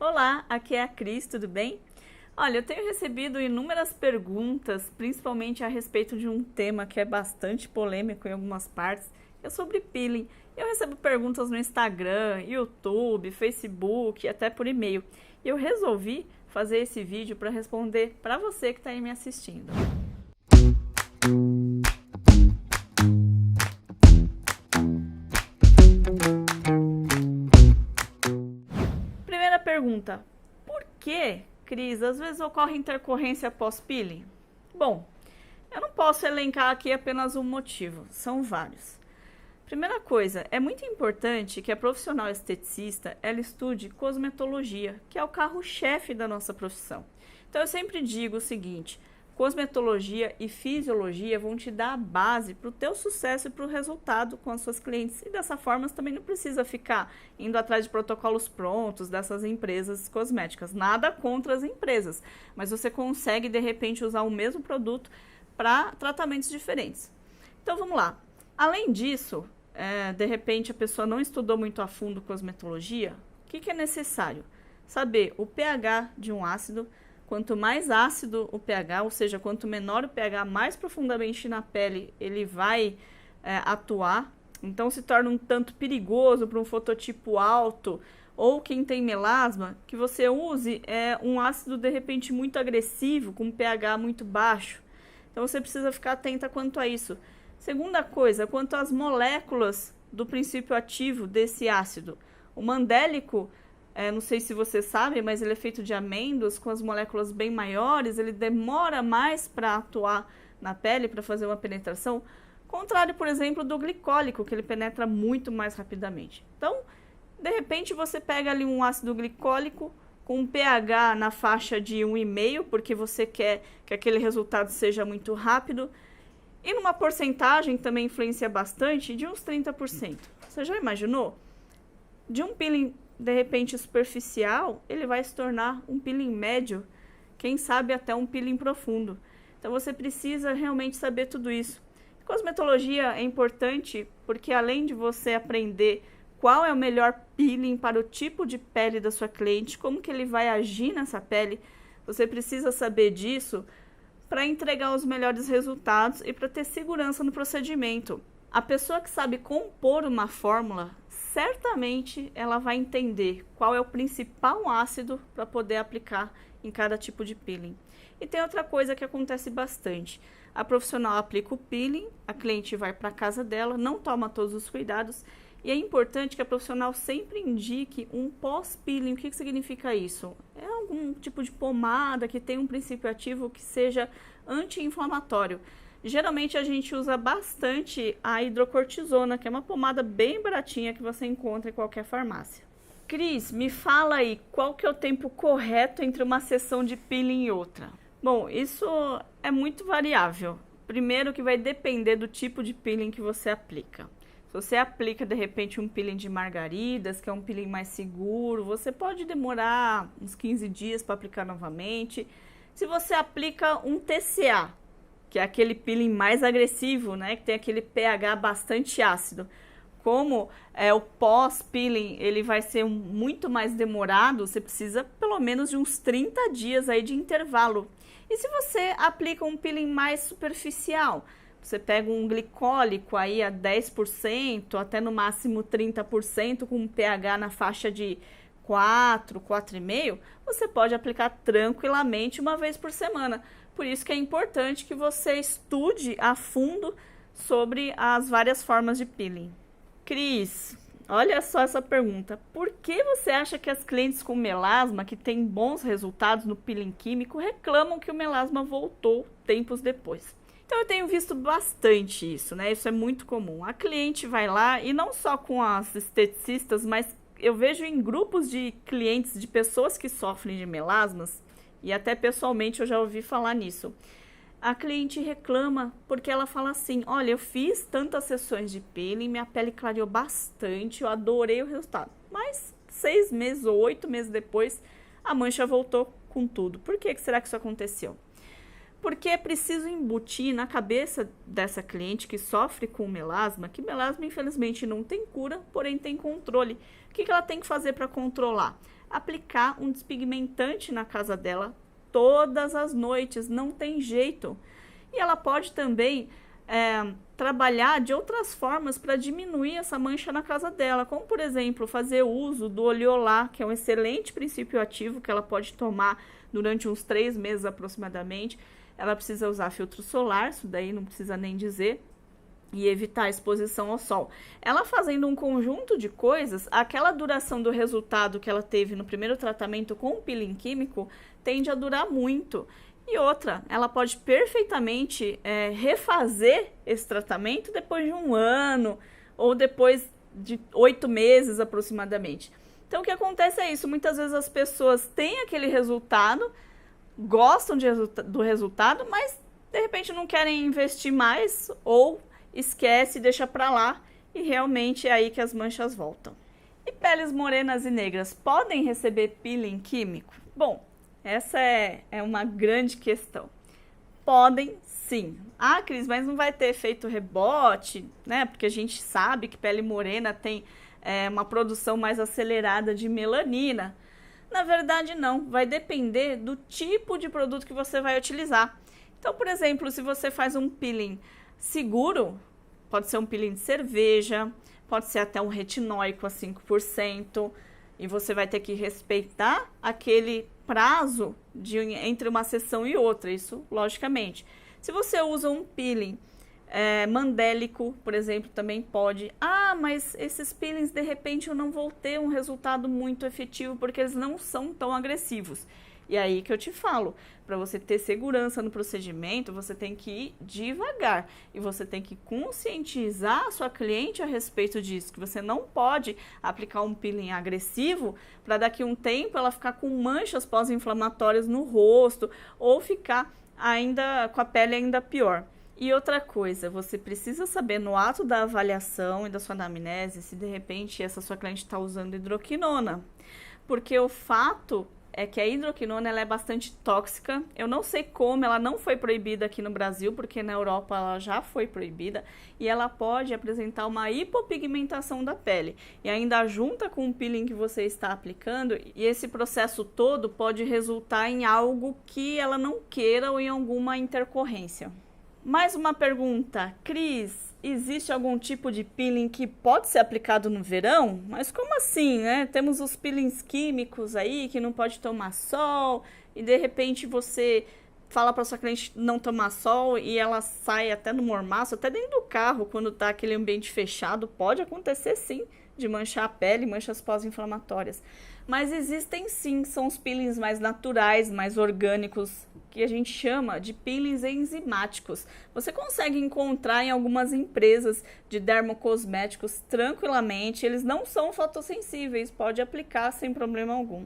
Olá, aqui é a Cris, tudo bem? Olha, eu tenho recebido inúmeras perguntas, principalmente a respeito de um tema que é bastante polêmico em algumas partes, que é sobre peeling. Eu recebo perguntas no Instagram, YouTube, Facebook, até por e-mail. E eu resolvi fazer esse vídeo para responder para você que está aí me assistindo. Primeira pergunta: por que, Cris, às vezes ocorre intercorrência após peeling? Bom, eu não posso elencar aqui apenas um motivo, são vários. Primeira coisa, é muito importante que a profissional esteticista ela estude cosmetologia, que é o carro-chefe da nossa profissão. Então eu sempre digo o seguinte: cosmetologia e fisiologia vão te dar a base para o teu sucesso e para o resultado com as suas clientes. E dessa forma você também não precisa ficar indo atrás de protocolos prontos dessas empresas cosméticas. Nada contra as empresas, mas você consegue de repente usar o mesmo produto para tratamentos diferentes. Então vamos lá. Além disso, de repente a pessoa não estudou muito a fundo cosmetologia, o que é necessário? Saber o pH de um ácido. Quanto mais ácido o pH, ou seja, quanto menor o pH, mais profundamente na pele ele vai atuar. Então se torna um tanto perigoso para um fototipo alto ou quem tem melasma, que você use um ácido de repente muito agressivo, com um pH muito baixo. Então você precisa ficar atenta quanto a isso. Segunda coisa, quanto às moléculas do princípio ativo desse ácido. O mandélico, não sei se você sabe, mas ele é feito de amêndoas com as moléculas bem maiores, ele demora mais para atuar na pele, para fazer uma penetração, contrário, por exemplo, do glicólico, que ele penetra muito mais rapidamente. Então, de repente, você pega ali um ácido glicólico com um pH na faixa de 1,5, porque você quer que aquele resultado seja muito rápido, e numa porcentagem também influencia bastante, de uns 30%. Você já imaginou? De um peeling, de repente, superficial, ele vai se tornar um peeling médio, quem sabe até um peeling profundo. Então você precisa realmente saber tudo isso. Cosmetologia é importante porque além de você aprender qual é o melhor peeling para o tipo de pele da sua cliente, como que ele vai agir nessa pele, você precisa saber disso para entregar os melhores resultados e para ter segurança no procedimento. A pessoa que sabe compor uma fórmula, certamente ela vai entender qual é o principal ácido para poder aplicar em cada tipo de peeling. E tem outra coisa que acontece bastante. A profissional aplica o peeling, a cliente vai para a casa dela, não toma todos os cuidados, e é importante que a profissional sempre indique um pós-peeling. O que significa isso? É algum tipo de pomada que tem um princípio ativo que seja anti-inflamatório. Geralmente a gente usa bastante a hidrocortisona, que é uma pomada bem baratinha que você encontra em qualquer farmácia. Cris, me fala aí, qual que é o tempo correto entre uma sessão de peeling e outra? Bom, isso é muito variável. Primeiro que vai depender do tipo de peeling que você aplica. Se você aplica, de repente, um peeling de margaridas, que é um peeling mais seguro, você pode demorar uns 15 dias para aplicar novamente. Se você aplica um TCA, que é aquele peeling mais agressivo, né, que tem aquele pH bastante ácido, como o pós-peeling ele vai ser muito mais demorado, você precisa pelo menos de uns 30 dias aí de intervalo. E se você aplica um peeling mais superficial, você pega um glicólico aí a 10%, até no máximo 30%, com um pH na faixa de 4, 4,5, você pode aplicar tranquilamente uma vez por semana. Por isso que é importante que você estude a fundo sobre as várias formas de peeling. Cris, olha só essa pergunta. Por que você acha que as clientes com melasma, que têm bons resultados no peeling químico, reclamam que o melasma voltou tempos depois? Então eu tenho visto bastante isso, né? Isso é muito comum. A cliente vai lá, e não só com as esteticistas, mas eu vejo em grupos de clientes, de pessoas que sofrem de melasmas, e até pessoalmente eu já ouvi falar nisso. A cliente reclama porque ela fala assim: olha, eu fiz tantas sessões de peeling, minha pele clareou bastante, eu adorei o resultado. Mas 6 meses ou 8 meses depois, a mancha voltou com tudo. Por que será que isso aconteceu? Porque é preciso embutir na cabeça dessa cliente que sofre com melasma, que melasma infelizmente não tem cura, porém tem controle. O que ela tem que fazer para controlar? aplicar um despigmentante na casa dela todas as noites, não tem jeito. E ela pode também trabalhar de outras formas para diminuir essa mancha na casa dela, como por exemplo, fazer uso do Oleolá, que é um excelente princípio ativo que ela pode tomar durante uns 3 meses aproximadamente. Ela precisa usar filtro solar, isso daí não precisa nem dizer, e evitar a exposição ao sol. Ela fazendo um conjunto de coisas, aquela duração do resultado que ela teve no primeiro tratamento com o peeling químico tende a durar muito. E outra, ela pode perfeitamente refazer esse tratamento depois de 1 ano ou depois de 8 meses aproximadamente. Então o que acontece é isso, muitas vezes as pessoas têm aquele resultado, gostam do resultado, mas de repente não querem investir mais ou esquece e deixa pra lá, e realmente é aí que as manchas voltam. E peles morenas e negras podem receber peeling químico? Bom, essa é uma grande questão. Podem sim. Ah, Cris, mas não vai ter efeito rebote, né? Porque a gente sabe que pele morena tem uma produção mais acelerada de melanina. Na verdade, não. Vai depender do tipo de produto que você vai utilizar. Então, por exemplo, se você faz um peeling seguro, pode ser um peeling de cerveja, pode ser até um retinóico a 5%, e você vai ter que respeitar aquele prazo entre uma sessão e outra, isso logicamente. Se você usa um peeling mandélico, por exemplo, também pode. Ah, mas esses peelings, de repente, eu não vou ter um resultado muito efetivo, porque eles não são tão agressivos. E aí que eu te falo, para você ter segurança no procedimento, você tem que ir devagar e você tem que conscientizar a sua cliente a respeito disso, que você não pode aplicar um peeling agressivo para daqui a um tempo ela ficar com manchas pós-inflamatórias no rosto ou ficar ainda com a pele ainda pior. E outra coisa, você precisa saber no ato da avaliação e da sua anamnese se de repente essa sua cliente está usando hidroquinona, porque o fato é que a hidroquinona ela é bastante tóxica. Eu não sei como, ela não foi proibida aqui no Brasil, porque na Europa ela já foi proibida, e ela pode apresentar uma hipopigmentação da pele. E ainda junta com o peeling que você está aplicando, e esse processo todo pode resultar em algo que ela não queira ou em alguma intercorrência. Mais uma pergunta, Cris, existe algum tipo de peeling que pode ser aplicado no verão? Mas como assim, né? Temos os peelings químicos aí que não pode tomar sol e de repente você fala para sua cliente não tomar sol e ela sai até no mormaço, até dentro do carro quando tá aquele ambiente fechado, pode acontecer sim de manchar a pele, manchas pós-inflamatórias. Mas existem sim, são os peelings mais naturais, mais orgânicos, que a gente chama de peelings enzimáticos. Você consegue encontrar em algumas empresas de dermocosméticos tranquilamente, eles não são fotossensíveis, pode aplicar sem problema algum.